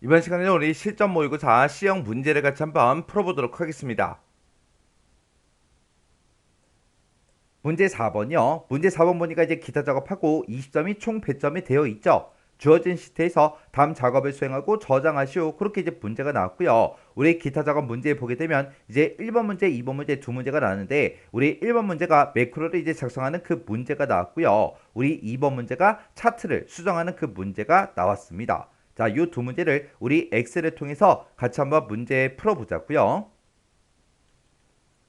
이번 시간에는 우리 실전 모의고사 C형 문제를 같이 한번 풀어보도록 하겠습니다. 문제 4번이요. 문제 4번 보니까 이제 기타 작업하고 20점이 총 배점이 되어 있죠. 주어진 시트에서 다음 작업을 수행하고 저장하시오. 그렇게 이제 문제가 나왔고요. 우리 기타 작업 문제 보게 되면 이제 1번 문제, 2번 문제 두 문제가 나왔는데 우리 1번 문제가 매크로를 이제 작성하는 그 문제가 나왔고요. 우리 2번 문제가 차트를 수정하는 그 문제가 나왔습니다. 자, 이 두 문제를 우리 엑셀을 통해서 같이 한번 문제 풀어보자고요.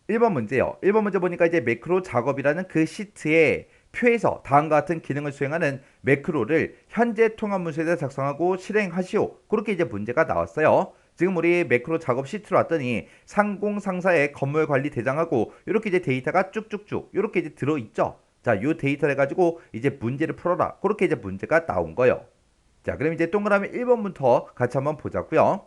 1번 문제요. 1번 문제 보니까 이제 매크로 작업이라는 그 시트에 표에서 다음과 같은 기능을 수행하는 매크로를 현재 통합 문서에다 작성하고 실행하시오. 그렇게 이제 문제가 나왔어요. 지금 우리 매크로 작업 시트로 왔더니 상공상사의 건물 관리 대장하고 이렇게 이제 데이터가 쭉쭉쭉 이렇게 이제 들어있죠. 자, 요 데이터를 가지고 이제 문제를 풀어라. 그렇게 이제 문제가 나온 거예요. 자, 그럼 이제 동그라미 1번부터 같이 한번 보자고요.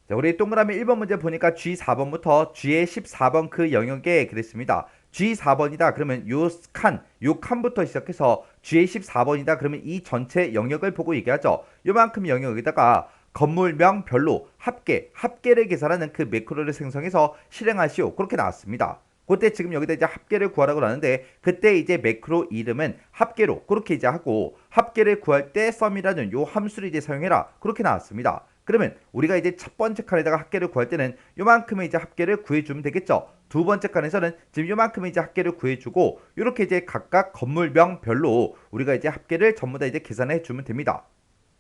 자, 우리 동그라미 1번 문제 보니까 G4번부터 G의 14번 그 영역에 그랬습니다. G4번이다. 그러면 요 칸부터 시작해서 G의 14번이다. 그러면 이 전체 영역을 보고 얘기하죠. 요만큼 영역에다가 건물명별로 합계를 계산하는 그 매크로를 생성해서 실행하시오. 그렇게 나왔습니다. 그때 지금 여기다 이제 합계를 구하라고 하는데 그때 이제 매크로 이름은 합계로 그렇게 이제 하고 합계를 구할 때 썸이라는 요 함수를 이제 사용해라. 그렇게 나왔습니다. 그러면 우리가 이제 첫 번째 칸에다가 합계를 구할 때는 요만큼의 이제 합계를 구해주면 되겠죠. 두 번째 칸에서는 지금 요만큼의 이제 합계를 구해주고 이렇게 이제 각각 건물명별로 우리가 이제 합계를 전부 다 이제 계산해 주면 됩니다.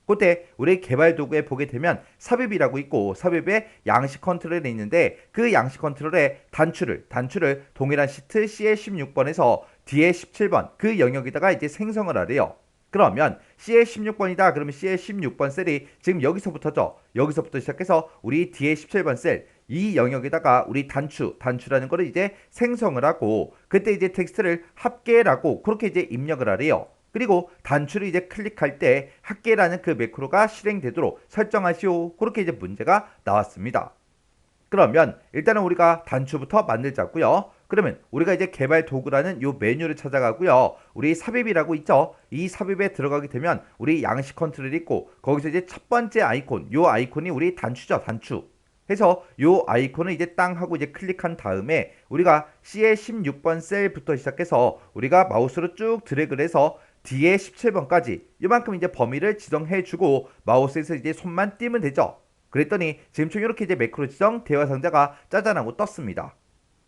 그때 우리 개발 도구에 보게 되면 삽입이라고 있고 삽입에 양식 컨트롤이 있는데 그 양식 컨트롤의 단추를 동일한 시트 C의 16번에서 D의 17번 그 영역에다가 이제 생성을 하래요. 그러면 C의 16번이다. 그러면 C의 16번 셀이 지금 여기서부터죠. 여기서부터 시작해서 우리 D의 17번 셀 이 영역에다가 우리 단추라는 거를 이제 생성을 하고 그때 이제 텍스트를 합계라고 그렇게 이제 입력을 하래요. 그리고 단추를 이제 클릭할 때 합계라는 그 매크로가 실행되도록 설정하시오. 그렇게 이제 문제가 나왔습니다. 그러면 일단은 우리가 단추부터 만들자고요. 그러면 우리가 이제 개발 도구라는 요 메뉴를 찾아가고요. 우리 삽입이라고 있죠. 이 삽입에 들어가게 되면 우리 양식 컨트롤이 있고 거기서 이제 첫 번째 아이콘, 요 아이콘이 우리 단추죠. 단추. 해서 요 아이콘을 이제 땅 하고 이제 클릭한 다음에 우리가 C의 16번 셀부터 시작해서 우리가 마우스로 쭉 드래그를 해서 D의 17번까지 이만큼 이제 범위를 지정해 주고 마우스에서 이제 손만 띄면 되죠. 그랬더니 지금처럼 이렇게 이제 매크로 지정 대화 상자가 짜잔하고 떴습니다.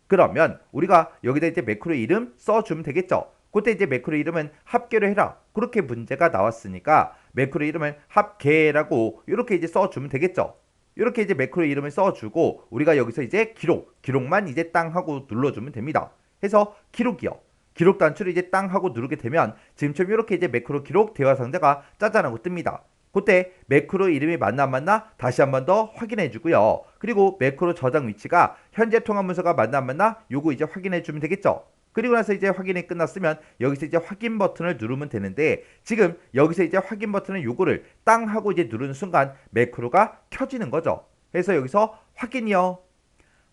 그러면 우리가 여기다 이제 매크로 이름 써주면 되겠죠. 그때 이제 매크로 이름은 합계로 해라. 그렇게 문제가 나왔으니까 매크로 이름을 합계라고 이렇게 이제 써주면 되겠죠. 이렇게 이제 매크로 이름을 써주고 우리가 여기서 이제 기록만 이제 땅 하고 눌러주면 됩니다. 해서 기록이요. 기록 단추를 이제 땅 하고 누르게 되면 지금처럼 이렇게 이제 매크로 기록 대화 상자가 짜잔하고 뜹니다. 그때 매크로 이름이 맞나 안 맞나 다시 한 번 더 확인해 주고요. 그리고 매크로 저장 위치가 현재 통합 문서가 맞나 안 맞나 요거 이제 확인해 주면 되겠죠. 그리고 나서 이제 확인이 끝났으면 여기서 이제 확인 버튼을 누르면 되는데 지금 여기서 이제 확인 버튼은 요거를 땅 하고 이제 누르는 순간 매크로가 켜지는 거죠. 그래서 여기서 확인이요.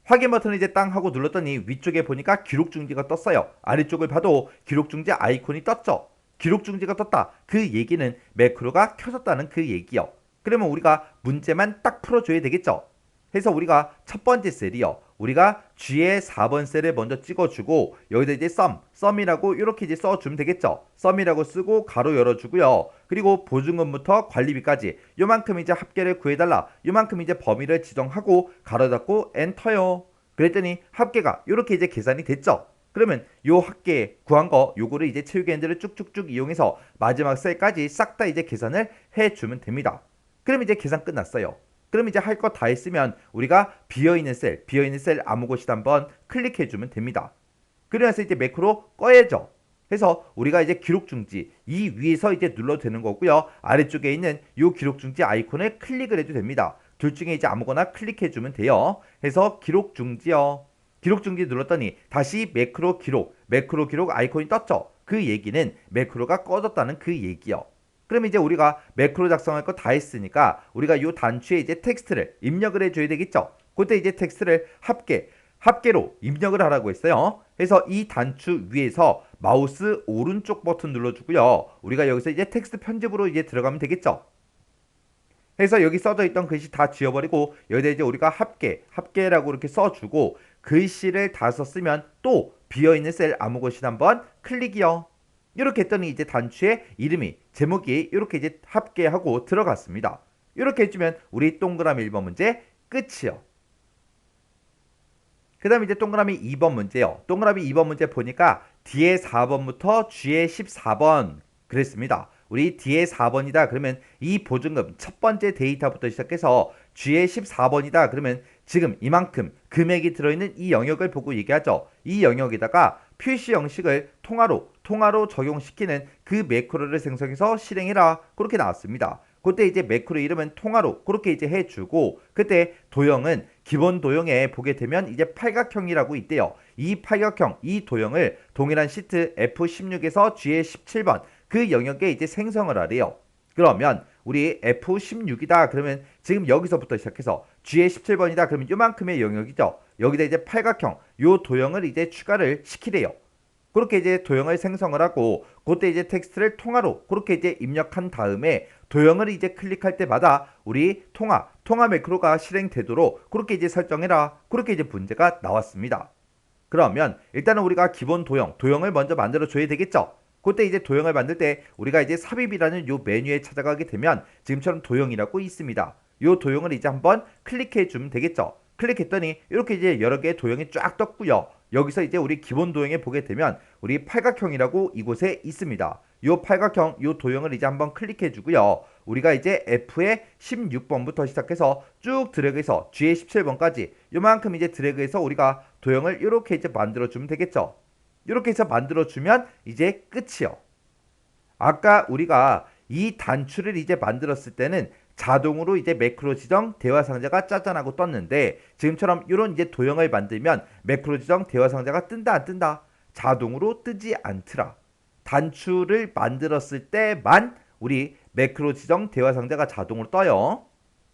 확인 버튼을 이제 땅 하고 눌렀더니 위쪽에 보니까 기록 중지가 떴어요. 아래쪽을 봐도 기록 중지 아이콘이 떴죠. 기록 중지가 떴다. 그 얘기는 매크로가 켜졌다는 그 얘기요. 그러면 우리가 문제만 딱 풀어줘야 되겠죠. 해서 우리가 첫 번째 셀이요. 우리가 G의 4번 셀을 먼저 찍어주고 여기다 이제 썸이라고 이렇게 이제 써주면 되겠죠. 썸이라고 쓰고 가로 열어주고요. 그리고 보증금부터 관리비까지 요만큼 이제 합계를 구해달라. 요만큼 이제 범위를 지정하고 가로 닫고 엔터요. 그랬더니 합계가 이렇게 이제 계산이 됐죠. 그러면 요 합계 구한 거 요거를 이제 채우기 핸들을 쭉쭉쭉 이용해서 마지막 셀까지 싹 다 이제 계산을 해주면 됩니다. 그럼 이제 계산 끝났어요. 그럼 이제 할 거 다 했으면 우리가 비어있는 셀 아무 곳이나 한번 클릭해주면 됩니다. 그러면서 이제 매크로 꺼야죠. 해서 우리가 이제 기록 중지 이 위에서 이제 눌러도 되는 거고요. 아래쪽에 있는 이 기록 중지 아이콘을 클릭을 해도 됩니다. 둘 중에 이제 아무거나 클릭해주면 돼요. 해서 기록 중지요. 기록 중지 눌렀더니 다시 매크로 기록 아이콘이 떴죠. 그 얘기는 매크로가 꺼졌다는 그 얘기요. 그럼 이제 우리가 매크로 작성할 거 다 했으니까 우리가 이 단추에 이제 텍스트를 입력을 해줘야 되겠죠. 그때 이제 텍스트를 합계로 입력을 하라고 했어요. 그래서 이 단추 위에서 마우스 오른쪽 버튼 눌러주고요. 우리가 여기서 이제 텍스트 편집으로 이제 들어가면 되겠죠. 해서 여기 써져 있던 글씨 다 지워버리고 여기다 이제 우리가 합계라고 이렇게 써주고 글씨를 다 썼으면 또 비어있는 셀 아무 곳이나 한번 클릭이요. 이렇게 했더니 이제 단추의 이름이 제목이 이렇게 이제 합계하고 들어갔습니다. 이렇게 해주면 우리 동그라미 1번 문제 끝이요. 그 다음에 이제 동그라미 2번 문제요. 동그라미 2번 문제 보니까 D의 4번부터 G의 14번 그랬습니다. 우리 D의 4번이다 그러면 이 보증금 첫 번째 데이터부터 시작해서 G의 14번이다 그러면 지금 이만큼 금액이 들어있는 이 영역을 보고 얘기하죠. 이 영역에다가 표시 형식을 통화로 적용시키는 그 매크로를 생성해서 실행해라 그렇게 나왔습니다. 그때 이제 매크로 이름은 통화로 그렇게 이제 해주고 그때 도형은 기본 도형에 보게 되면 이제 팔각형이라고 있대요. 이 팔각형 이 도형을 동일한 시트 F16에서 G의 17번 그 영역에 이제 생성을 하래요. 그러면 우리 F16이다 그러면 지금 여기서부터 시작해서 G의 17번이다 그러면 요만큼의 영역이죠. 여기다 이제 팔각형 요 도형을 이제 추가를 시키래요. 그렇게 이제 도형을 생성을 하고 그때 이제 텍스트를 통화로 그렇게 이제 입력한 다음에 도형을 이제 클릭할 때마다 우리 통화 매크로가 실행되도록 그렇게 이제 설정해라 그렇게 이제 문제가 나왔습니다. 그러면 일단은 우리가 기본 도형을 먼저 만들어 줘야 되겠죠. 그때 이제 도형을 만들 때 우리가 이제 삽입이라는 요 메뉴에 찾아가게 되면 지금처럼 도형이라고 있습니다. 요 도형을 이제 한번 클릭해 주면 되겠죠. 클릭했더니 이렇게 이제 여러 개의 도형이 쫙 떴고요. 여기서 이제 우리 기본 도형에 보게 되면 우리 팔각형이라고 이곳에 있습니다. 요 팔각형 요 도형을 이제 한번 클릭해 주고요. 우리가 이제 F의 16번부터 시작해서 쭉 드래그해서 G의 17번까지 요만큼 이제 드래그해서 우리가 도형을 이렇게 이제 만들어 주면 되겠죠. 이렇게 해서 만들어 주면 이제 끝이요. 아까 우리가 이 단추를 이제 만들었을 때는 자동으로 이제 매크로 지정 대화 상자가 짜잔하고 떴는데 지금처럼 이런 이제 도형을 만들면 매크로 지정 대화 상자가 뜬다 안 뜬다? 자동으로 뜨지 않더라. 단추를 만들었을 때만 우리 매크로 지정 대화 상자가 자동으로 떠요.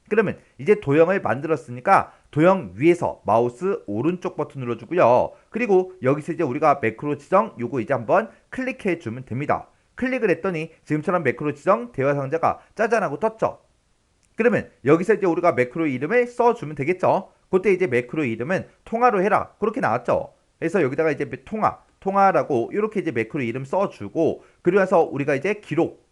그러면 이제 도형을 만들었으니까 도형 위에서 마우스 오른쪽 버튼 눌러주고요. 그리고 여기서 이제 우리가 매크로 지정 요거 이제 한번 클릭해 주면 됩니다. 클릭을 했더니 지금처럼 매크로 지정 대화 상자가 짜잔하고 떴죠. 그러면 여기서 이제 우리가 매크로 이름을 써주면 되겠죠. 그때 이제 매크로 이름은 통화로 해라 그렇게 나왔죠. 그래서 여기다가 이제 통화라고 이렇게 이제 매크로 이름 써주고 그리고 나서 우리가 이제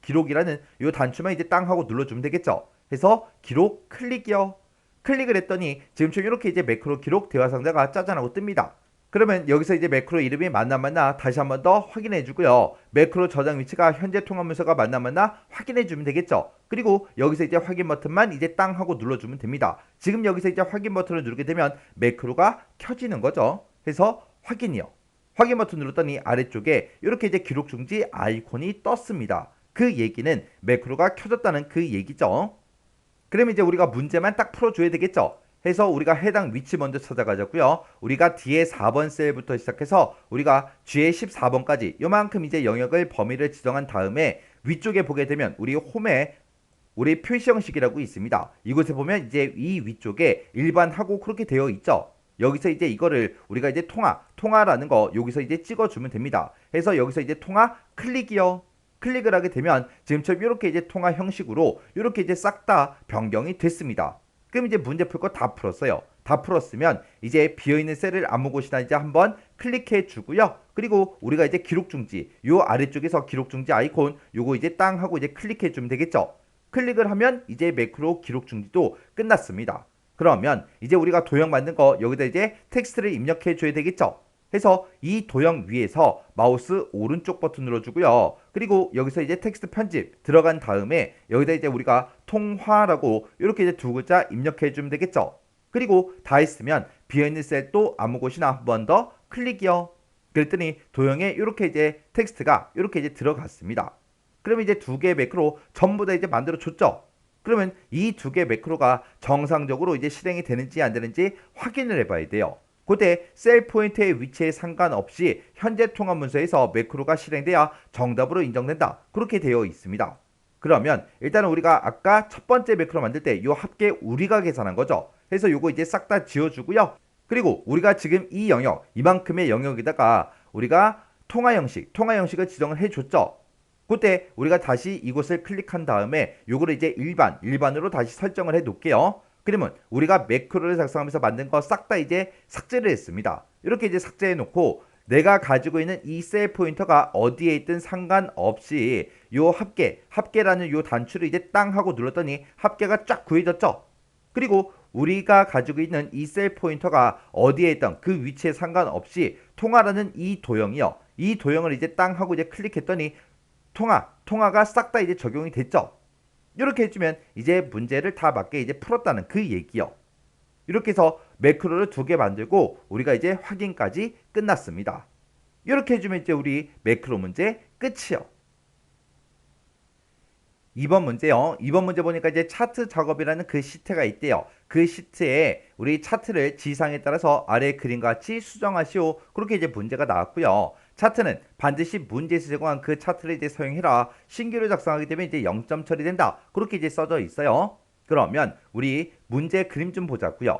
기록이라는 요 단추만 이제 땅 하고 눌러주면 되겠죠. 해서 기록 클릭이요. 클릭을 했더니 지금처럼 이렇게 이제 매크로 기록 대화 상자가 짜잔하고 뜹니다. 그러면 여기서 이제 매크로 이름이 맞나 다시 한번 더 확인해 주고요. 매크로 저장 위치가 현재 통합 문서가 맞나 확인해 주면 되겠죠. 그리고 여기서 이제 확인 버튼만 이제 땅 하고 눌러주면 됩니다. 지금 여기서 이제 확인 버튼을 누르게 되면 매크로가 켜지는 거죠. 그래서 확인이요. 확인 버튼 눌렀더니 아래쪽에 이렇게 이제 기록 중지 아이콘이 떴습니다. 그 얘기는 매크로가 켜졌다는 그 얘기죠. 그러면 이제 우리가 문제만 딱 풀어줘야 되겠죠. 해서 우리가 해당 위치 먼저 찾아가자고요. 우리가 D의 4번 셀부터 시작해서 우리가 G의 14번까지 요만큼 이제 영역을 범위를 지정한 다음에 위쪽에 보게 되면 우리 홈에 우리 표시 형식이라고 있습니다. 이곳에 보면 이제 이 위쪽에 일반하고 그렇게 되어 있죠. 여기서 이제 이거를 우리가 이제 통화라는 거 여기서 이제 찍어주면 됩니다. 해서 여기서 이제 통화 클릭이요. 클릭을 하게 되면 지금처럼 이렇게 이제 통화 형식으로 이렇게 이제 싹 다 변경이 됐습니다. 그럼 이제 문제 풀 거 다 풀었어요. 다 풀었으면 이제 비어있는 셀을 아무 곳이나 이제 한번 클릭해 주고요. 그리고 우리가 이제 기록 중지 요 아래쪽에서 기록 중지 아이콘 요거 이제 땅 하고 이제 클릭해 주면 되겠죠. 클릭을 하면 이제 매크로 기록 중지도 끝났습니다. 그러면 이제 우리가 도형 만든 거 여기다 이제 텍스트를 입력해 줘야 되겠죠. 해서 이 도형 위에서 마우스 오른쪽 버튼 눌러주고요. 그리고 여기서 이제 텍스트 편집 들어간 다음에 여기다 이제 우리가 통화라고 이렇게 이제 두 글자 입력해 주면 되겠죠. 그리고 다 했으면 비어있는 셀 또 아무 곳이나 한 번 더 클릭이요. 그랬더니 도형에 이렇게 이제 텍스트가 이렇게 이제 들어갔습니다. 그러면 이제 두 개의 매크로 전부 다 이제 만들어 줬죠. 그러면 이 두 개의 매크로가 정상적으로 이제 실행이 되는지 안 되는지 확인을 해봐야 돼요. 그때 셀 포인트의 위치에 상관없이 현재 통합 문서에서 매크로가 실행돼야 정답으로 인정된다. 그렇게 되어 있습니다. 그러면 일단은 우리가 아까 첫 번째 매크로 만들 때 이 합계 우리가 계산한 거죠. 그래서 요거 이제 싹 다 지워주고요. 그리고 우리가 지금 이 영역, 이만큼의 영역에다가 우리가 통화 형식을 지정을 해줬죠. 그때 우리가 다시 이곳을 클릭한 다음에 요거를 이제 일반으로 다시 설정을 해 놓을게요. 그러면 우리가 매크로를 작성하면서 만든 거 싹 다 이제 삭제를 했습니다. 이렇게 이제 삭제해 놓고 내가 가지고 있는 이 셀 포인터가 어디에 있든 상관없이 요 합계라는 요 단추를 이제 땅 하고 눌렀더니 합계가 쫙 구해졌죠. 그리고 우리가 가지고 있는 이 셀 포인터가 어디에 있던 그 위치에 상관없이 통화라는 이 도형이요. 이 도형을 이제 땅 하고 이제 클릭했더니 통화가 싹 다 이제 적용이 됐죠. 이렇게 해주면 이제 문제를 다 맞게 이제 풀었다는 그 얘기요. 이렇게 해서 매크로를 2개 만들고 우리가 이제 확인까지 끝났습니다. 이렇게 해주면 이제 우리 매크로 문제 끝이요. 2번 문제요. 2번 문제 보니까 이제 차트 작업이라는 그 시트가 있대요. 그 시트에 우리 차트를 지상에 따라서 아래 그림과 같이 수정하시오. 그렇게 이제 문제가 나왔고요. 차트는 반드시 문제에서 제공한 그 차트를 이제 사용해라. 신규로 작성하게 되면 이제 0점 처리된다. 그렇게 이제 써져 있어요. 그러면 우리 문제 그림 좀 보자고요.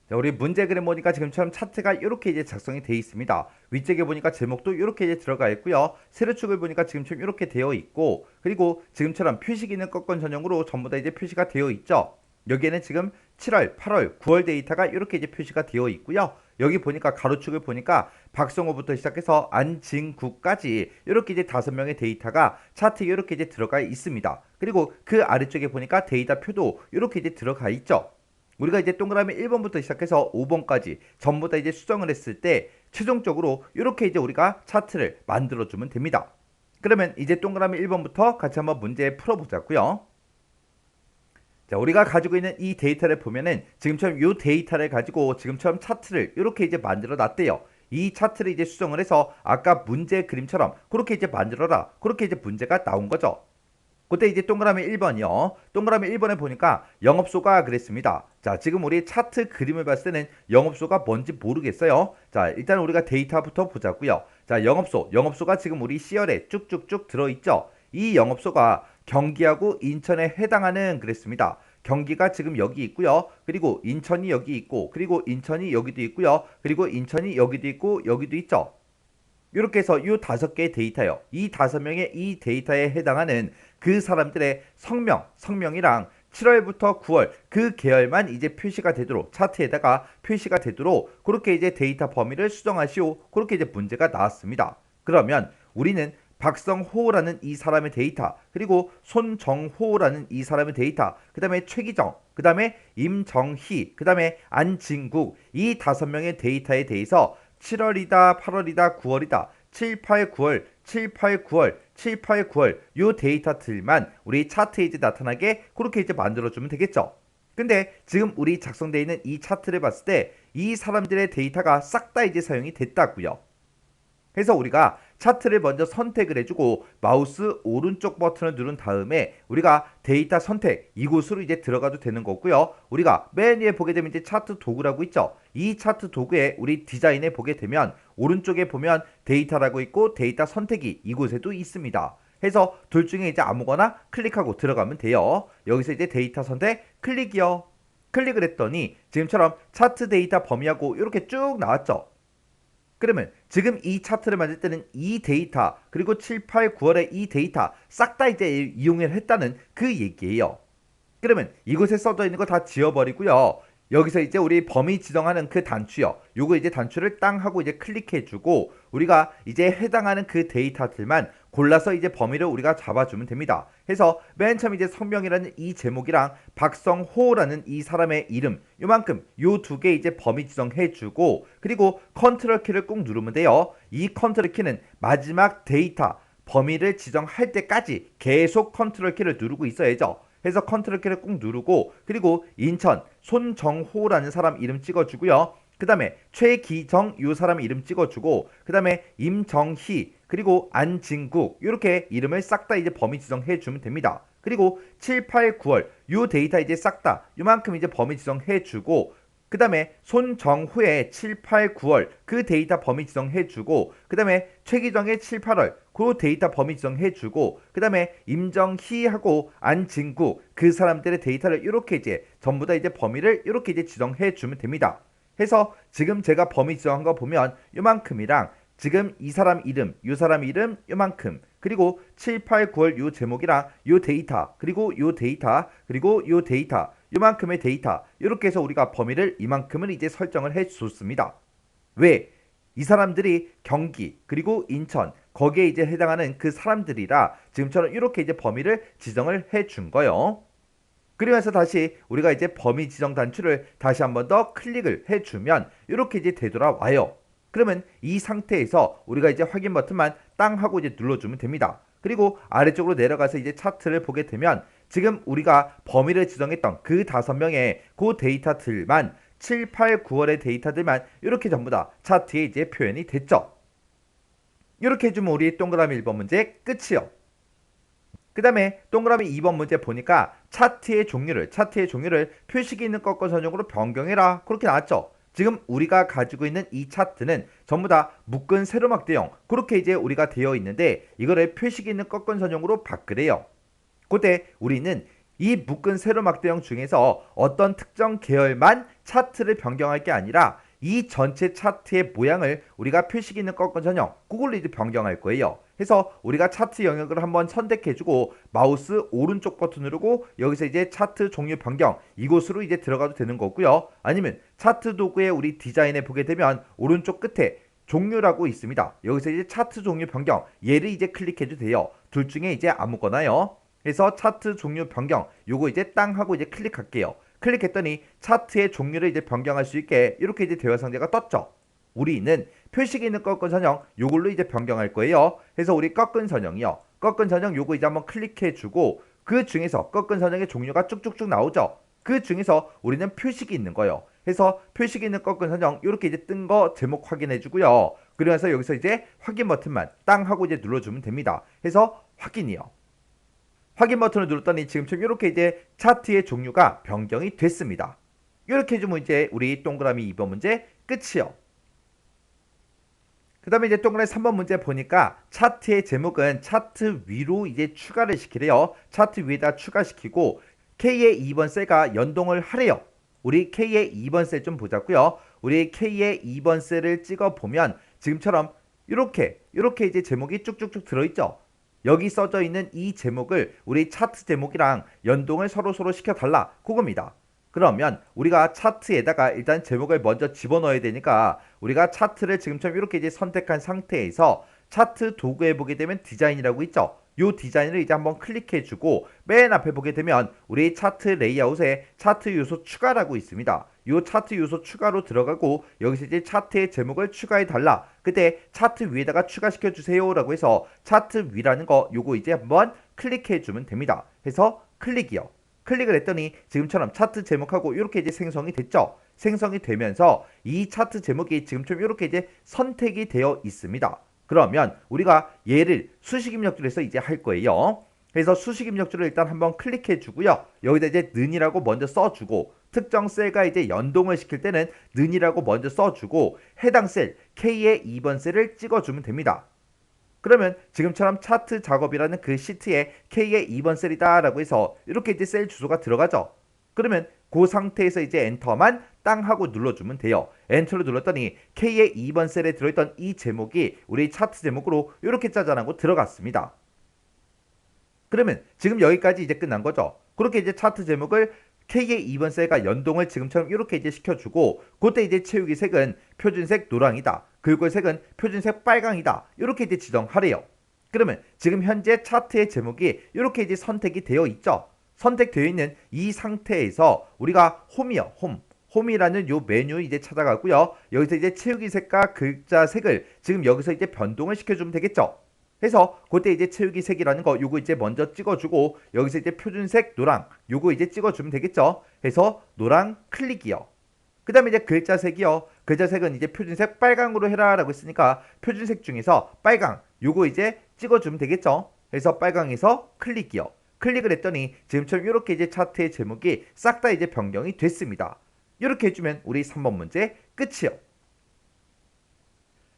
자, 우리 문제 그림 보니까 지금처럼 차트가 이렇게 이제 작성이 되어 있습니다. 위쪽에 보니까 제목도 이렇게 이제 들어가 있고요. 세로축을 보니까 지금처럼 이렇게 되어 있고, 그리고 지금처럼 표시기는 꺾은 전용으로 전부 다 이제 표시가 되어 있죠. 여기에는 지금 7월, 8월, 9월 데이터가 이렇게 이제 표시가 되어 있고요. 여기 보니까 가로축을 보니까 박성호부터 시작해서 안진구까지 이렇게 이제 5명의 데이터가 차트에 이렇게 이제 들어가 있습니다. 그리고 그 아래쪽에 보니까 데이터 표도 이렇게 이제 들어가 있죠. 우리가 이제 동그라미 1번부터 시작해서 5번까지 전부 다 이제 수정을 했을 때 최종적으로 이렇게 이제 우리가 차트를 만들어 주면 됩니다. 그러면 이제 동그라미 1번부터 같이 한번 문제 풀어보자고요. 자, 우리가 가지고 있는 이 데이터를 보면은 지금처럼 이 데이터를 가지고 지금처럼 차트를 이렇게 이제 만들어 놨대요. 이 차트를 이제 수정을 해서 아까 문제 그림처럼 그렇게 이제 만들어라. 그렇게 이제 문제가 나온 거죠. 그때 이제 동그라미 1번이요. 동그라미 1번에 보니까 영업소가 그랬습니다. 자, 지금 우리 차트 그림을 봤을 때는 영업소가 뭔지 모르겠어요. 자, 일단 우리가 데이터부터 보자고요. 자, 영업소가 지금 우리 C열에 쭉쭉쭉 들어있죠. 이 영업소가 경기하고 인천에 해당하는 그랬습니다. 경기가 지금 여기 있고요. 그리고 인천이 여기 있고, 그리고 인천이 여기도 있고요. 그리고 인천이 여기도 있고, 여기도 있죠. 이렇게 해서 이 5개의 데이터요. 이 5명의 이 데이터에 해당하는 그 사람들의 성명이랑 7월부터 9월 그 계열만 이제 표시가 되도록 차트에다가 표시가 되도록 그렇게 이제 데이터 범위를 수정하시오. 그렇게 이제 문제가 나왔습니다. 그러면 우리는 박성호라는 이 사람의 데이터, 그리고 손정호라는 이 사람의 데이터, 그 다음에 최기정, 그 다음에 임정희, 그 다음에 안진국 이 5명의 데이터에 대해서 7월이다, 8월이다, 9월이다, 7, 8, 9월, 7, 8, 9월, 7, 8, 9월 요 데이터들만 우리 차트에 이제 나타나게 그렇게 이제 만들어주면 되겠죠. 근데 지금 우리 작성되어 있는 이 차트를 봤을 때 이 사람들의 데이터가 싹 다 이제 사용이 됐다고요. 그래서 우리가 차트를 먼저 선택을 해주고 마우스 오른쪽 버튼을 누른 다음에 우리가 데이터 선택 이곳으로 이제 들어가도 되는 거고요. 우리가 맨 위에 보게 되면 이제 차트 도구라고 있죠. 이 차트 도구에 우리 디자인에 보게 되면 오른쪽에 보면 데이터라고 있고 데이터 선택이 이곳에도 있습니다. 해서 둘 중에 이제 아무거나 클릭하고 들어가면 돼요. 여기서 이제 데이터 선택 클릭이요. 클릭을 했더니 지금처럼 차트 데이터 범위하고 이렇게 쭉 나왔죠. 그러면 지금 이 차트를 만들 때는 이 데이터 그리고 7, 8, 9월의 이 데이터 싹 다 이제 이용을 했다는 그 얘기예요. 그러면 이곳에 써져 있는 거 다 지워버리고요. 여기서 이제 우리 범위 지정하는 그 단추요. 요거 이제 단추를 땅 하고 이제 클릭해주고 우리가 이제 해당하는 그 데이터들만 골라서 이제 범위를 우리가 잡아주면 됩니다. 해서 맨 처음 이제 성명이라는 이 제목이랑 박성호라는 이 사람의 이름 요만큼 요 2개 이제 범위 지정해주고 그리고 컨트롤 키를 꾹 누르면 돼요. 이 컨트롤 키는 마지막 데이터 범위를 지정할 때까지 계속 컨트롤 키를 누르고 있어야죠. 해서 컨트롤 키를 꾹 누르고 그리고 인천 손정호라는 사람 이름 찍어주고요. 그 다음에 최기정 이 사람 이름 찍어주고 그 다음에 임정희 그리고 안진국 이렇게 이름을 싹 다 이제 범위 지정해 주면 됩니다. 그리고 7, 8, 9월 요 데이터 이제 싹 다 요만큼 이제 범위 지정해 주고 그 다음에 손정후의 7, 8, 9월 그 데이터 범위 지정해주고 그 다음에 최기정의 7, 8월 그 데이터 범위 지정해주고 그 다음에 임정희하고 안진구 그 사람들의 데이터를 이렇게 이제 전부 다 이제 범위를 이렇게 이제 지정해주면 됩니다. 해서 지금 제가 범위 지정한 거 보면 요만큼이랑 지금 이 사람 이름, 요 사람 이름 요만큼, 그리고 7, 8, 9월 요 제목이랑 요 데이터, 그리고 요 데이터, 그리고 요 데이터, 요만큼의 데이터, 이렇게 해서 우리가 범위를 이만큼을 이제 설정을 해 줬습니다. 왜? 이 사람들이 경기, 그리고 인천, 거기에 이제 해당하는 그 사람들이라 지금처럼 이렇게 이제 범위를 지정을 해 준 거예요. 그러면서 다시 우리가 이제 범위 지정 단추를 다시 한번 더 클릭을 해주면 이렇게 이제 되돌아와요. 그러면 이 상태에서 우리가 이제 확인 버튼만 땅 하고 이제 눌러주면 됩니다. 그리고 아래쪽으로 내려가서 이제 차트를 보게 되면 지금 우리가 범위를 지정했던 그 5명의 그 데이터들만 7, 8, 9월의 데이터들만 이렇게 전부 다 차트에 이제 표현이 됐죠. 이렇게 해주면 우리 동그라미 1번 문제 끝이요. 그 다음에 동그라미 2번 문제 보니까 차트의 종류를 표식이 있는 꺾어 선형으로 변경해라, 그렇게 나왔죠. 지금 우리가 가지고 있는 이 차트는 전부 다 묶은 세로막 대형, 그렇게 이제 우리가 되어 있는데 이거를 표식이 있는 꺾은 선형으로 바꾸래요. 그때 우리는 이 묶은 세로막 대형 중에서 어떤 특정 계열만 차트를 변경할 게 아니라 이 전체 차트의 모양을 우리가 표식 있는 꺾은 선형, 그걸로 이제 변경할 거예요. 그래서 우리가 차트 영역을 한번 선택해주고 마우스 오른쪽 버튼 누르고 여기서 이제 차트 종류 변경, 이곳으로 이제 들어가도 되는 거고요. 아니면 차트 도구에 우리 디자인에 보게 되면 오른쪽 끝에 종류라고 있습니다. 여기서 이제 차트 종류 변경, 얘를 이제 클릭해도 돼요. 둘 중에 이제 아무거나요. 그래서 차트 종류 변경, 요거 이제 땅 하고 이제 클릭할게요. 클릭했더니 차트의 종류를 이제 변경할 수 있게 이렇게 이제 대화 상자가 떴죠. 우리는 표식이 있는 꺾은 선형 요걸로 이제 변경할 거예요. 그래서 우리 꺾은 선형이요. 꺾은 선형 요거 이제 한번 클릭해 주고 그 중에서 꺾은 선형의 종류가 쭉쭉쭉 나오죠. 그 중에서 우리는 표식이 있는 거예요. 그래서 표식이 있는 꺾은 선형 이렇게 이제 뜬 거 제목 확인해 주고요. 그러면서 여기서 이제 확인 버튼만 땅 하고 이제 눌러주면 됩니다. 그래서 확인이요. 확인 버튼을 눌렀더니 지금처럼 이렇게 이제 차트의 종류가 변경이 됐습니다. 이렇게 해주면 이제 우리 동그라미 2번 문제 끝이요. 그 다음에 이제 동그라미 3번 문제 보니까 차트의 제목은 차트 위로 이제 추가를 시키래요. 차트 위에다 추가시키고 K의 2번 셀과 연동을 하래요. 우리 K의 2번 셀 좀 보자고요. 우리 K의 2번 셀을 찍어보면 지금처럼 이렇게 이제 제목이 쭉쭉쭉 들어있죠. 여기 써져 있는 이 제목을 우리 차트 제목이랑 연동을 서로 시켜달라, 그겁니다. 그러면 우리가 차트에다가 일단 제목을 먼저 집어넣어야 되니까 우리가 차트를 지금처럼 이렇게 이제 선택한 상태에서 차트 도구에 보게 되면 디자인이라고 있죠. 요 디자인을 이제 한번 클릭해주고 맨 앞에 보게 되면 우리 차트 레이아웃에 차트 요소 추가라고 있습니다. 요 차트 요소 추가로 들어가고 여기서 이제 차트의 제목을 추가해 달라. 그때 차트 위에다가 추가시켜 주세요 라고 해서 차트 위라는 거 요거 이제 한번 클릭해 주면 됩니다. 해서 클릭이요. 클릭을 했더니 지금처럼 차트 제목하고 이렇게 이제 생성이 됐죠. 생성이 되면서 이 차트 제목이 지금처럼 이렇게 이제 선택이 되어 있습니다. 그러면 우리가 얘를 수식 입력줄에서 이제 할 거예요. 그래서 수식 입력줄을 일단 한번 클릭해 주고요. 여기다 이제 는이라고 먼저 써주고 특정 셀과 이제 연동을 시킬 때는 는이라고 먼저 써주고 해당 셀 K의 2번 셀을 찍어주면 됩니다. 그러면 지금처럼 차트 작업이라는 그 시트에 K의 2번 셀이다 라고 해서 이렇게 이제 셀 주소가 들어가죠. 그러면 그 상태에서 이제 엔터만 땅 하고 눌러주면 돼요. 엔터를 눌렀더니 K의 2번 셀에 들어있던 이 제목이 우리 차트 제목으로 이렇게 짜잔하고 들어갔습니다. 그러면 지금 여기까지 이제 끝난 거죠. 그렇게 이제 차트 제목을 K의 2번 셀과 연동을 지금처럼 이렇게 이제 시켜주고 그때 이제 채우기 색은 표준색 노랑이다. 긁을 색은 표준색 빨강이다. 이렇게 이제 지정하래요. 그러면 지금 현재 차트의 제목이 이렇게 이제 선택이 되어 있죠. 선택되어 있는 이 상태에서 우리가 홈이요. 홈이라는 요 메뉴 이제 찾아가고요. 여기서 이제 채우기 색과 글자 색을 지금 여기서 이제 변동을 시켜주면 되겠죠. 해서 그때 이제 채우기 색이라는 거 요거 이제 먼저 찍어주고 여기서 이제 표준색 노랑 요거 이제 찍어주면 되겠죠. 해서 노랑 클릭이요. 그 다음에 이제 글자색이요. 글자색은 이제 표준색 빨강으로 해라 라고 했으니까 표준색 중에서 빨강 요거 이제 찍어주면 되겠죠. 그래서 빨강에서 클릭이요. 클릭을 했더니 지금처럼 이렇게 이제 차트의 제목이 싹 다 이제 변경이 됐습니다. 이렇게 해주면 우리 3번 문제 끝이요.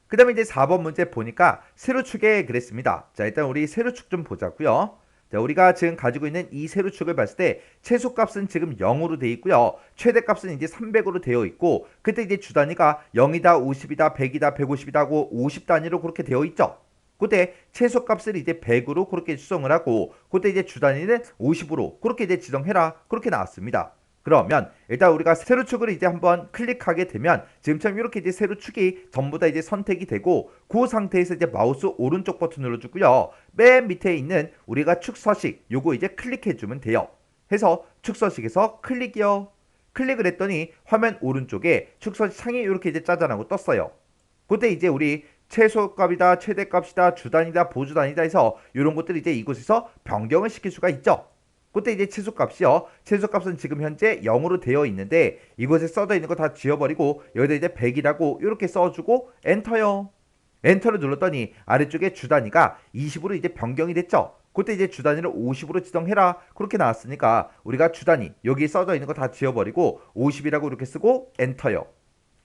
그 다음에 이제 4번 문제 보니까 세로축에 그랬습니다. 자, 일단 우리 세로축 좀 보자고요. 자, 우리가 지금 가지고 있는 이 세로축을 봤을 때 최소값은 지금 0으로 되어 있고요. 최대값은 이제 300으로 되어 있고 그때 이제 주 단위가 0이다, 50이다, 100이다, 150이다 하고 50 단위로 그렇게 되어 있죠. 그때 최소값을 이제 100으로 그렇게 수정을 하고 그때 이제 주 단위는 50으로 그렇게 이제 지정해라 그렇게 나왔습니다. 그러면 일단 우리가 세로축을 이제 한번 클릭하게 되면 지금처럼 이렇게 이제 세로축이 전부 다 이제 선택이 되고 그 상태에서 이제 마우스 오른쪽 버튼 눌러주고요. 맨 밑에 있는 우리가 축 서식 요거 이제 클릭해주면 돼요. 해서 축 서식에서 클릭이요. 클릭을 했더니 화면 오른쪽에 축 서식 창이 이렇게 이제 짜잔하고 떴어요. 그때 이제 우리 최소값이다, 최대값이다, 주단위다, 보주단위다 해서 이런 것들이 이제 이곳에서 변경을 시킬 수가 있죠. 그때 이제 최소값이요. 최소값은 지금 현재 0으로 되어 있는데 이곳에 써져 있는 거 다 지워버리고 여기다 이제 100이라고 이렇게 써주고 엔터요. 엔터를 눌렀더니 아래쪽에 주 단위가 20으로 이제 변경이 됐죠. 그때 이제 주 단위를 50으로 지정해라 그렇게 나왔으니까 우리가 주 단위 여기 써져 있는 거 다 지워버리고 50이라고 이렇게 쓰고 엔터요.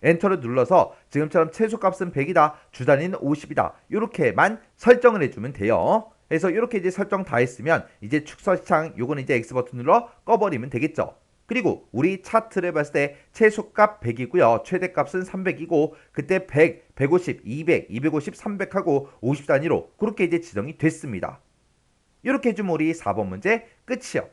엔터를 눌러서 지금처럼 최소값은 100이다, 주 단위는 50이다 이렇게만 설정을 해주면 돼요. 그래서 이렇게 이제 설정 다 했으면 이제 축서창 요거는 이제 X 버튼 눌러 꺼버리면 되겠죠. 그리고 우리 차트를 봤을 때 최소값 100이고요. 최대값은 300이고 그때 100, 150, 200, 250, 300하고 50 단위로 그렇게 이제 지정이 됐습니다. 이렇게 해주면 우리 4번 문제 끝이요.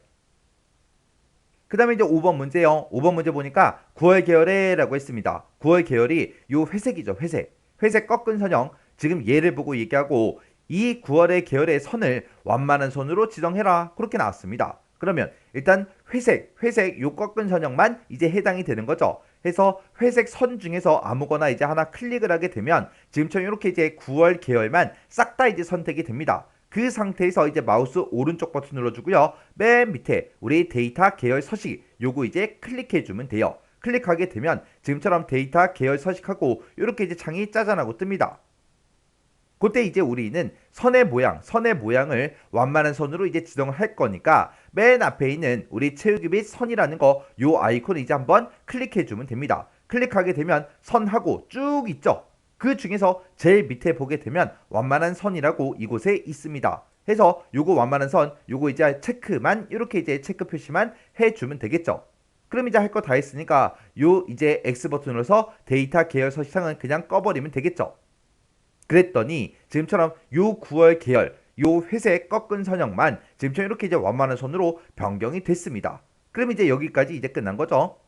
그 다음에 이제 5번 문제요. 5번 문제 보니까 9월 계열에 라고 했습니다. 9월 계열이 요 회색이죠. 회색. 회색 꺾은 선형. 지금 얘를 보고 얘기하고 이 9월의 계열의 선을 완만한 선으로 지정해라. 그렇게 나왔습니다. 그러면 일단 회색 요 꺾은 선형만 이제 해당이 되는 거죠. 해서 회색 선 중에서 아무거나 이제 하나 클릭을 하게 되면 지금처럼 이렇게 이제 9월 계열만 싹 다 이제 선택이 됩니다. 그 상태에서 이제 마우스 오른쪽 버튼 눌러주고요. 맨 밑에 우리 데이터 계열 서식 요거 이제 클릭해주면 돼요. 클릭하게 되면 지금처럼 데이터 계열 서식하고 이렇게 이제 창이 짜잔하고 뜹니다. 그때 이제 우리는 선의 모양을 완만한 선으로 이제 지정을 할 거니까 맨 앞에 있는 우리 채우기 및 선이라는 거 요 아이콘을 이제 한번 클릭해주면 됩니다. 클릭하게 되면 선하고 쭉 있죠. 그 중에서 제일 밑에 보게 되면 완만한 선이라고 이곳에 있습니다. 해서 요거 완만한 선 요거 이제 체크만 이렇게 이제 체크 표시만 해주면 되겠죠. 그럼 이제 할 거 다 했으니까 요 이제 X 버튼 눌러서 데이터 계열 서식상은 그냥 꺼버리면 되겠죠. 그랬더니 지금처럼 요 9월 계열 요 회색 꺾은 선형만 지금처럼 이렇게 이제 완만한 선으로 변경이 됐습니다. 그럼 이제 여기까지 이제 끝난 거죠.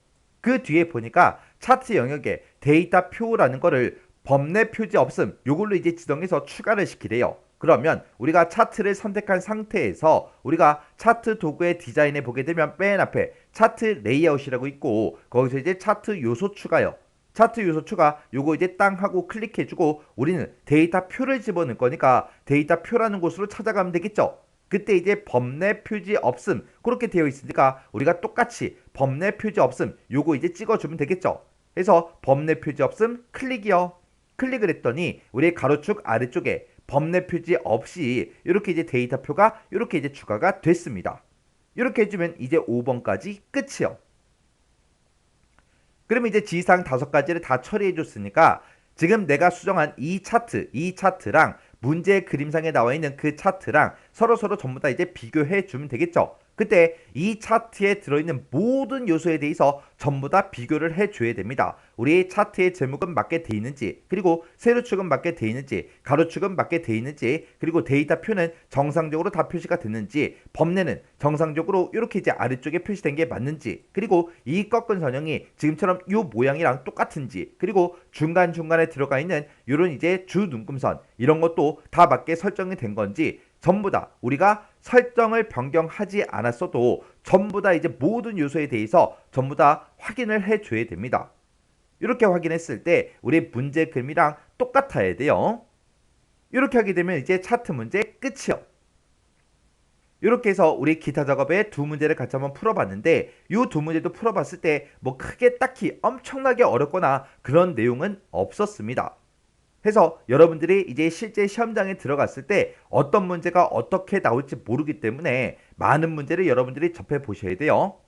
그 뒤에 보니까 차트 영역에 데이터 표라는 거를 범례 표지 없음 요걸로 이제 지정해서 추가를 시키래요. 그러면 우리가 차트를 선택한 상태에서 우리가 차트 도구의 디자인에 보게 되면 맨 앞에 차트 레이아웃이라고 있고 거기서 이제 차트 요소 추가요. 차트 요소 추가 요거 이제 땅 하고 클릭해주고 우리는 데이터 표를 집어넣을 거니까 데이터 표라는 곳으로 찾아가면 되겠죠. 그때 이제 범례 표지 없음 그렇게 되어 있으니까 우리가 똑같이 범례 표지 없음 요거 이제 찍어주면 되겠죠. 그래서 범례 표지 없음 클릭이요. 클릭을 했더니 우리 가로축 아래쪽에 범례 표지 없이 이렇게 이제 데이터표가 이렇게 이제 추가가 됐습니다. 이렇게 해주면 이제 5번까지 끝이요. 그러면 이제 지상 5가지를 다 처리해 줬으니까 지금 내가 수정한 이 차트랑 문제 그림상에 나와 있는 그 차트랑 서로 전부 다 이제 비교해 주면 되겠죠. 그때 이 차트에 들어있는 모든 요소에 대해서 전부 다 비교를 해줘야 됩니다. 우리 차트의 제목은 맞게 돼 있는지, 그리고 세로축은 맞게 돼 있는지, 가로축은 맞게 돼 있는지, 그리고 데이터표는 정상적으로 다 표시가 됐는지, 범례는 정상적으로 이렇게 이제 아래쪽에 표시된 게 맞는지, 그리고 이 꺾은 선형이 지금처럼 이 모양이랑 똑같은지, 그리고 중간중간에 들어가 있는 이런 이제 주 눈금선 이런 것도 다 맞게 설정이 된 건지 전부 다 우리가 설정을 변경하지 않았어도 전부 다 이제 모든 요소에 대해서 전부 다 확인을 해줘야 됩니다. 이렇게 확인했을 때 우리 문제 그림이랑 똑같아야 돼요. 이렇게 하게 되면 이제 차트 문제 끝이요. 이렇게 해서 우리 기타 작업의 두 문제를 같이 한번 풀어봤는데 이 두 문제도 풀어봤을 때 뭐 크게 딱히 엄청나게 어렵거나 그런 내용은 없었습니다. 해서 여러분들이 이제 실제 시험장에 들어갔을 때 어떤 문제가 어떻게 나올지 모르기 때문에 많은 문제를 여러분들이 접해 보셔야 돼요.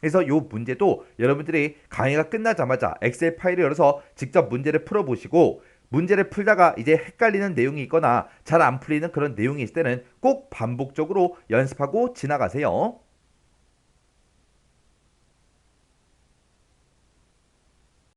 그래서 이 문제도 여러분들이 강의가 끝나자마자 엑셀 파일을 열어서 직접 문제를 풀어보시고 문제를 풀다가 이제 헷갈리는 내용이 있거나 잘 안 풀리는 그런 내용이 있을 때는 꼭 반복적으로 연습하고 지나가세요.